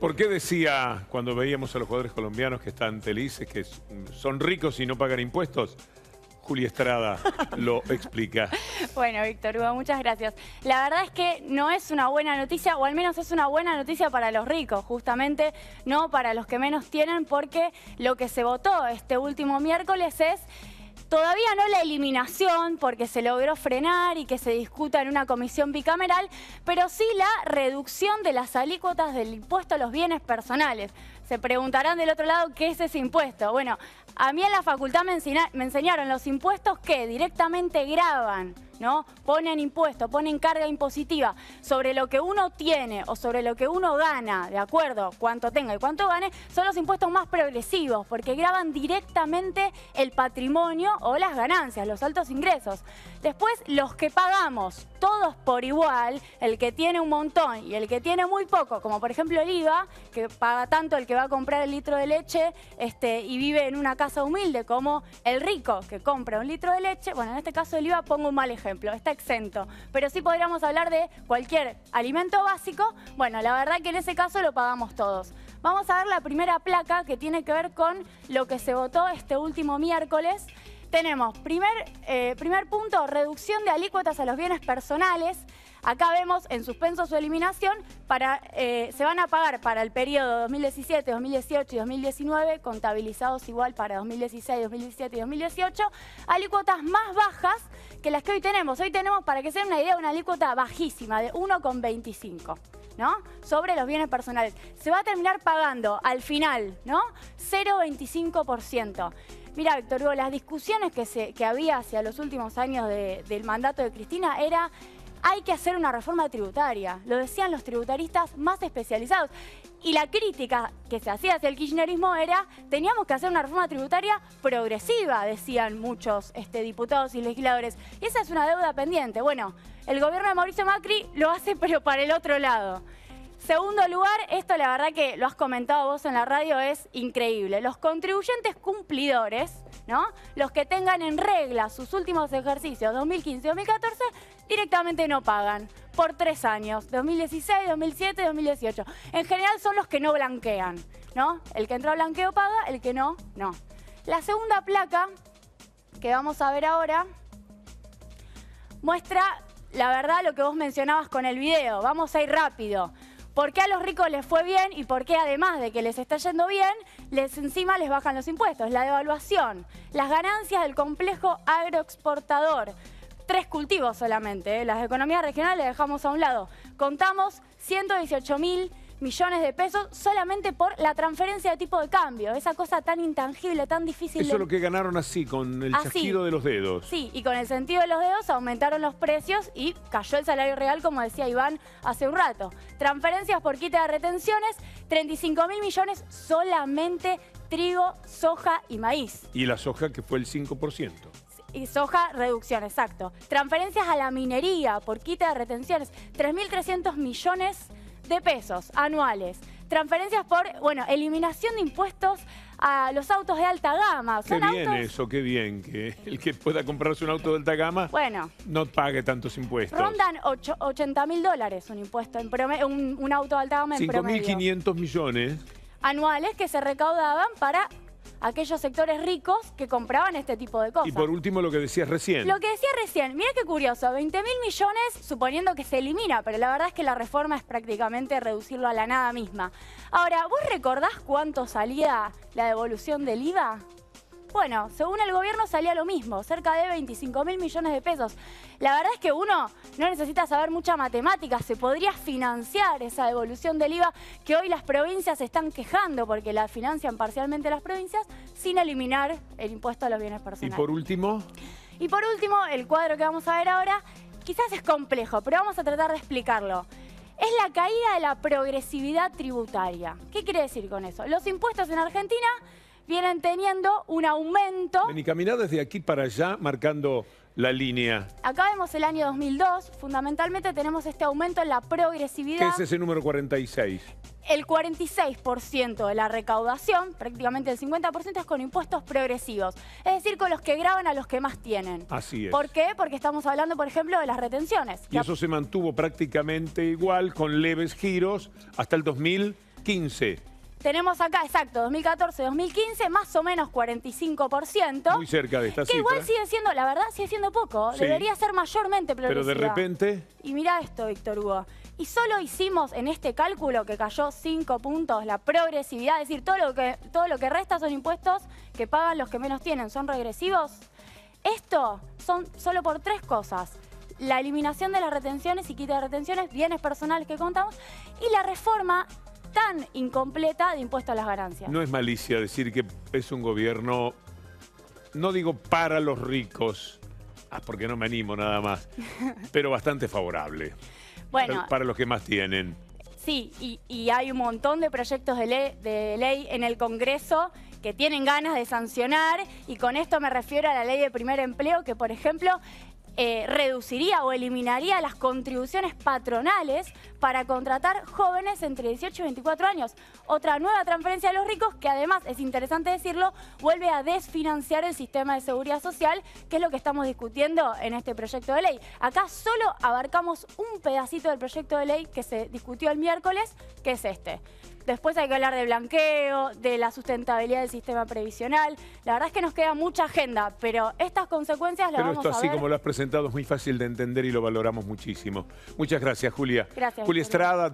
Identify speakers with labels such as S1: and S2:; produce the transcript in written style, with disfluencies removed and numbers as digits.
S1: ¿Por qué decía cuando veíamos a los jugadores colombianos que están felices, que son ricos y no pagan impuestos? Juli Estrada lo explica.
S2: Bueno, Víctor Hugo, muchas gracias. La verdad es que no es una buena noticia, o al menos es una buena noticia para los ricos, justamente, no para los que menos tienen, porque lo que se votó este último miércoles es todavía no la eliminación, porque se logró frenar y que se discuta en una comisión bicameral, pero sí la reducción de las alícuotas del impuesto a los bienes personales. Se preguntarán del otro lado qué es ese impuesto. Bueno, a mí en la facultad me enseñaron los impuestos que directamente gravan, ¿no? Ponen impuesto, ponen carga impositiva sobre lo que uno tiene o sobre lo que uno gana, de acuerdo, cuánto tenga y cuánto gane, son los impuestos más progresivos, porque gravan directamente el patrimonio o las ganancias, los altos ingresos. Después, los que pagamos, todos por igual, el que tiene un montón y el que tiene muy poco, como por ejemplo el IVA, que paga tanto el que va a comprar el litro de leche y vive en una casa humilde, como el rico que compra un litro de leche. Bueno, en este caso el IVA pongo un mal ejemplo, está exento, pero sí podríamos hablar de cualquier alimento básico. Bueno, la verdad que en ese caso lo pagamos todos. Vamos a ver la primera placa que tiene que ver con lo que se votó este último miércoles. Tenemos primer punto, reducción de alícuotas a los bienes personales. Acá vemos en suspenso su eliminación, se van a pagar para el periodo 2017, 2018 y 2019, contabilizados igual para 2016, 2017 y 2018, alícuotas más bajas que las que hoy tenemos. Hoy tenemos, para que se den una idea, una alícuota bajísima de 1,25. ¿no? Sobre los bienes personales. Se va a terminar pagando al final, ¿no? 0,25%. Mira, Víctor Hugo, las discusiones que había hacia los últimos años del mandato de Cristina era: hay que hacer una reforma tributaria. Lo decían los tributaristas más especializados. Y la crítica que se hacía hacia el kirchnerismo era: teníamos que hacer una reforma tributaria progresiva, decían muchos diputados y legisladores. Y esa es una deuda pendiente. Bueno, el gobierno de Mauricio Macri lo hace, pero para el otro lado. Segundo lugar, esto la verdad que lo has comentado vos en la radio, es increíble. Los contribuyentes cumplidores, ¿no? Los que tengan en regla sus últimos ejercicios, 2015 y 2014, directamente no pagan por 3 años, 2016, 2017 y 2018. En general son los que no blanquean, ¿no? El que entró a blanqueo paga, el que no, no. La segunda placa que vamos a ver ahora muestra, la verdad, lo que vos mencionabas con el video. Vamos a ir rápido. ¿Por qué a los ricos les fue bien y por qué, además de que les está yendo bien, encima les bajan los impuestos? La devaluación, las ganancias del complejo agroexportador. 3 cultivos solamente, ¿eh? Las economías regionales las dejamos a un lado. Contamos 118.000 millones de pesos solamente por la transferencia de tipo de cambio. Esa cosa tan intangible, tan difícil.
S1: Eso es lo que ganaron así, con el chasquido de los dedos.
S2: Sí, y con el sentido de los dedos aumentaron los precios y cayó el salario real, como decía Iván hace un rato. Transferencias por quita de retenciones, 35.000 millones solamente trigo, soja y maíz.
S1: Y la soja, que fue el 5%.
S2: Y soja, reducción, exacto. Transferencias a la minería por quita de retenciones, 3.300 millones de pesos anuales. Transferencias por, bueno, eliminación de impuestos a los autos de alta gama.
S1: Qué bien eso, qué bien. Que el que pueda comprarse un auto de alta gama, bueno, no pague tantos impuestos.
S2: Rondan $80.000 un impuesto, en promedio, un auto de alta gama en promedio.
S1: 5.500 millones.
S2: Anuales que se recaudaban para aquellos sectores ricos que compraban este tipo de cosas.
S1: Y por último, lo que decías recién.
S2: Lo que decía recién, mira qué curioso, 20.000 millones suponiendo que se elimina, pero la verdad es que la reforma es prácticamente reducirlo a la nada misma. Ahora, ¿vos recordás cuánto salía la devolución del IVA? Bueno, según el gobierno salía lo mismo, cerca de 25.000 millones de pesos. La verdad es que uno no necesita saber mucha matemática, se podría financiar esa devolución del IVA que hoy las provincias se están quejando porque la financian parcialmente las provincias sin eliminar el impuesto a los bienes personales.
S1: ¿Y por último?
S2: Y por último, el cuadro que vamos a ver ahora quizás es complejo, pero vamos a tratar de explicarlo. Es la caída de la progresividad tributaria. ¿Qué quiere decir con eso? Los impuestos en Argentina vienen teniendo un aumento.
S1: Vení, caminá desde aquí para allá marcando la línea.
S2: Acá vemos el año 2002. Fundamentalmente tenemos este aumento en la progresividad.
S1: ¿Qué es ese número 46?
S2: El 46% de la recaudación, prácticamente el 50%, es con impuestos progresivos. Es decir, con los que graban a los que más tienen.
S1: Así es.
S2: ¿Por qué? Porque estamos hablando, por ejemplo, de las retenciones.
S1: Y eso se mantuvo prácticamente igual, con leves giros, hasta el 2000. 15.
S2: Tenemos acá, exacto, 2014-2015, más o menos 45%.
S1: Muy cerca de esta
S2: que
S1: cifra.
S2: igual sigue siendo, la verdad, sigue siendo poco.
S1: Sí.
S2: Debería ser mayormente progresiva.
S1: Pero de repente...
S2: Y mirá esto, Víctor Hugo. Y solo hicimos en este cálculo que cayó 5 puntos la progresividad, es decir, todo lo que resta son impuestos que pagan los que menos tienen, son regresivos. Esto son solo por 3 cosas. La eliminación de las retenciones y quita de retenciones, bienes personales que contamos, y la reforma tan incompleta de impuesto a las ganancias.
S1: No es malicia decir que es un gobierno, no digo para los ricos, porque no me animo nada más, pero bastante favorable.
S2: Bueno,
S1: para los que más tienen.
S2: Sí, y hay un montón de proyectos de ley en el Congreso que tienen ganas de sancionar, y con esto me refiero a la ley de primer empleo, que por ejemplo reduciría o eliminaría las contribuciones patronales para contratar jóvenes entre 18 y 24 años. Otra nueva transferencia a los ricos que además, es interesante decirlo, vuelve a desfinanciar el sistema de seguridad social, que es lo que estamos discutiendo en este proyecto de ley. Acá solo abarcamos un pedacito del proyecto de ley que se discutió el miércoles, que es este. Después hay que hablar de blanqueo, de la sustentabilidad del sistema previsional. La verdad es que nos queda mucha agenda, pero estas consecuencias las vamos a ver.
S1: Pero esto, así como lo has presentado, es muy fácil de entender y lo valoramos muchísimo. Muchas gracias, Julia.
S2: Gracias.
S1: Julia Estrada.